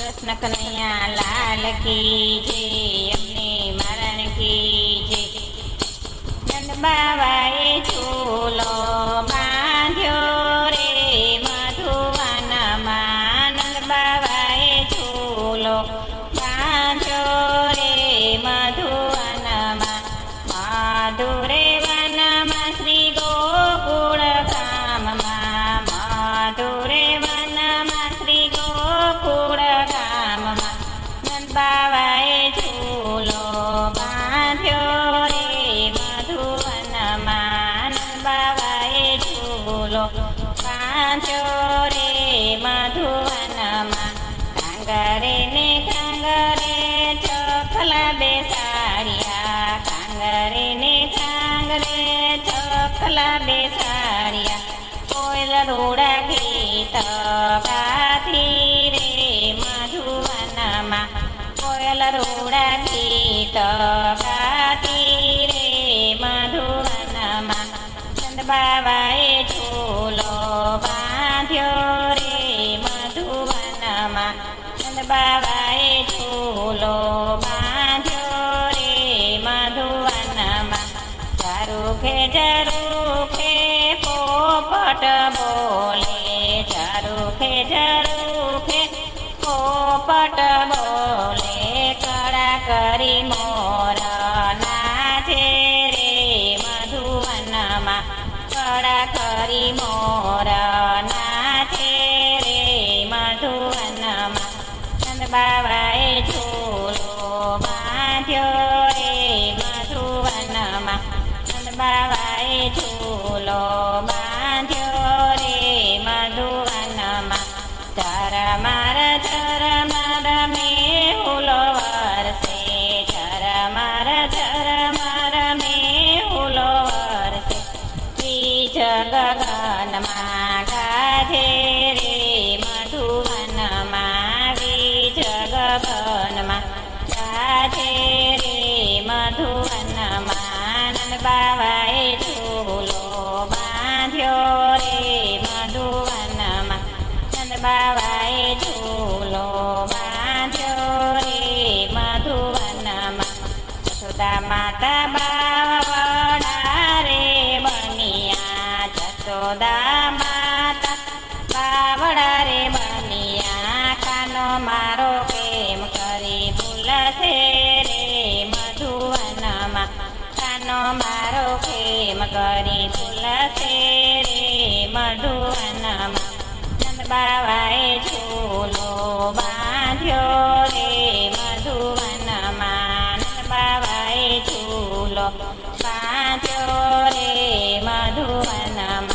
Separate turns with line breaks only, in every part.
કૃષ્ણ કનૈયા લાલ કી જય, અમને મારણ કી જય. નંદ બાવાએ ઝૂલો બાંધ્યો રે મધુવનમાં. નંદ બાવાએ ઝૂલો બાંધ્યો રે મધુવનમાં. મધુરે વનમાં શ્રી ગોકુળ ગામમાં. મધુરે વનમાં શ્રી ગોકુળ ગામમાં. નંદ બાવાએ ઝૂલો બાંધ્યો રે મધુવનમાં. નંદ બાવાએ ઝૂલો બાંધ્યો રે મધુવનમાં. કાંગરે ને કાંગરે ચોખલા બેસાડ્યા. કાંગરે ને કાંગરે ચોખલા બેસાડ્યા. કોયલ રૂડા ગીત ગાતી રે મધુવનમાં. કોયલ રૂડા ગીત ગાતી રે મધુવનમાં. નંદ બાવાએ ઝૂલો બાંધ્યો રે મધુવનમાં. નંદ બાવાએ ઝૂલો બાંધ્યો રે મધુવનમાં. ઝરૂખે ઝરૂખે પોપટ બોલે. ઝરૂખે ઝરૂખે પોપટ બોલે. કળા કરી મોર નાચે રે મધુવનમાં. કળા કરી મોર નાચે રે મધુવનમાં. નંદ બાવાએ ઝૂલો બાંધ્યો રે મધુવનમાં. નંદ બાવાએ ઝૂલો બાંધ્યો રે મધુવનમાં. ઝરમર ઝરમર મેહુલો વરસે. ઝરમર ઝરમર મેહુલો વરસે. બીજ ગગનમાં ગાજે રે મધુવનમાં. બીજ ગગનમાં ગાજે રે મધુવનમાં. નંદ બાવાએ ઝૂલો બાંધ્યો રે મધુવનમાં. નંદ બાવાએ ઝૂલો બાંધ્યો રે મધુવનમાં. જશોદા માતા બાવડા રે બનિયા. જશોદા માતા બાવડા રે બનિયા. કાનો મારો કેમ કરી ભૂલશે રે મધુવનમાં. કાનો મારો કેમ કરી ભૂલશે રે મધુવનમાં. નંદ બાવાએ ઝૂલો બાંધ્યો રે મધુવનમાં. નંદ બાવાએ ઝૂલો બાંધ્યો રે મધુવનમાં.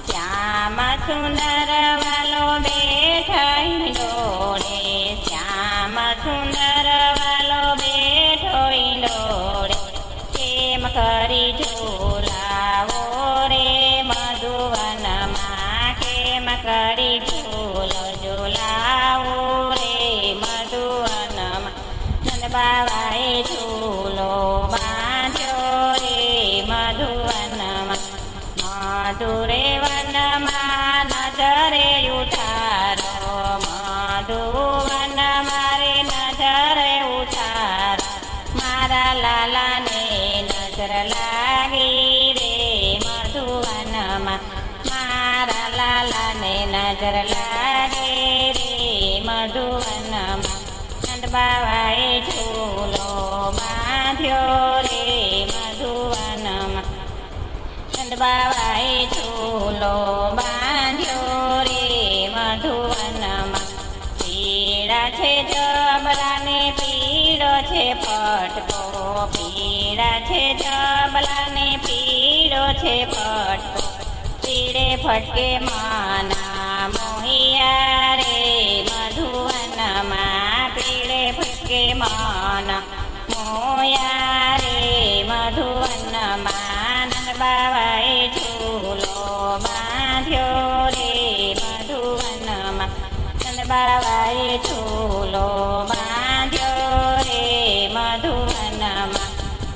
શ્યામ સુંદર વાલો બેઠો ઈંડોળે. શ્યામ સુંદર વાલો બેઠો ઈંડોળે. કેમ કરી ઝૂલાવો રે મધુવનમાં. કેમ કરી ઝૂલો ઝૂલાવો રે મધુવનમાં. નંદ બાવાએ ઝૂલો બાંધ્યો રે મધુવનમાં. મધુરે વનમાં નજરે ઉતારો. મધુવનમાં રે નજરે ઉતારો. મારા લાલાને નજર લાગી રે મધુવનમાં. મારા લાલાને નજર લાગે રે મધુવનમાં. નંદ બાવાએ ઝૂલો બાંધ્યો રે મધુવનમાં. નંદ બાવાએ ઝૂલો બાંધ્યો રે મધુવનમાં. પીળા છે જબલાને પીળો છે ફટકો. પીળા છે જબલાને પીળો છે ફટકો. પીળે ફટકે માના મોહિયા રે મધુવનમાં. પીળે ફટકે માના મોયા રે મધુવનમાં. નંદ બાવાએ ઝૂલો બાંધ્યો રે મધુવનમાં. નંદ બાવાએ ઝૂલો બાંધ્યો રે મધુવનમાં.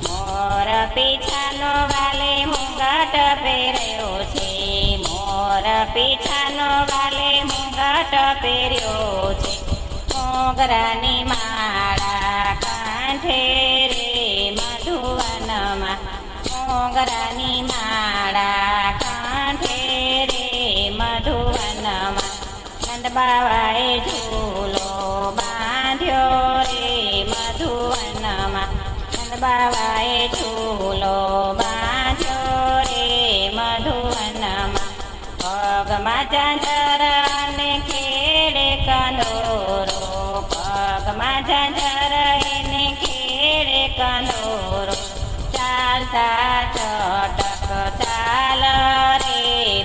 મોર પીછાનો વાલે મુંગટ પહેર્યો છે. મોર પીછાનો વાલે મુંગટ પહેર્યો છે. મોગરાની માળા કાંઠે રે મધુવનમાં મોગરાની માળા કાંઠે રે મધુવનમાં નંદ બાવાએ ઝૂલો બાંધ્યો રે મધુવનમાં નંદ બાવાએ ઝૂલો બાંધ્યો રે મધુવનમાં પગમાં ઝાંઝર અને ખેડે કંદોરો પગમાં ઝાંઝર એને ખેડે કંદોરો ચાલતા ચટક ચાલ રે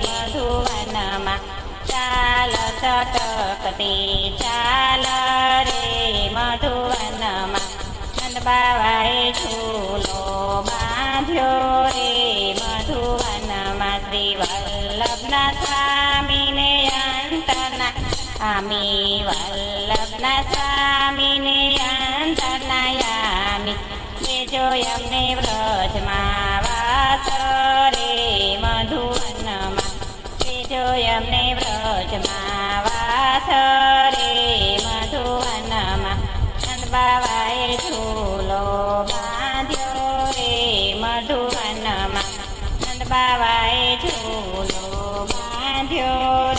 મધુવનમાં ચાલ ચટકતી ચાલ રે મધુવનમાં નંદ બાવાએ ઝૂલો બાંધ્યો રે મધુવનમાં શ્રી વલ્લભના સ્વામીને અંતરના આમી વલ્લભના સ્વામીને અંતરના યામી બેજો એમને વ્રજમાં વાસ રે મધુવનમાં બેજો એમને વ્રજમાં વાસ રે મધુવનમાં નંદ બાવાએ ઝૂલો બાંધ્યો રે મધુવનમાં નંદ બાવાએ ઝૂલો બાંધ્યો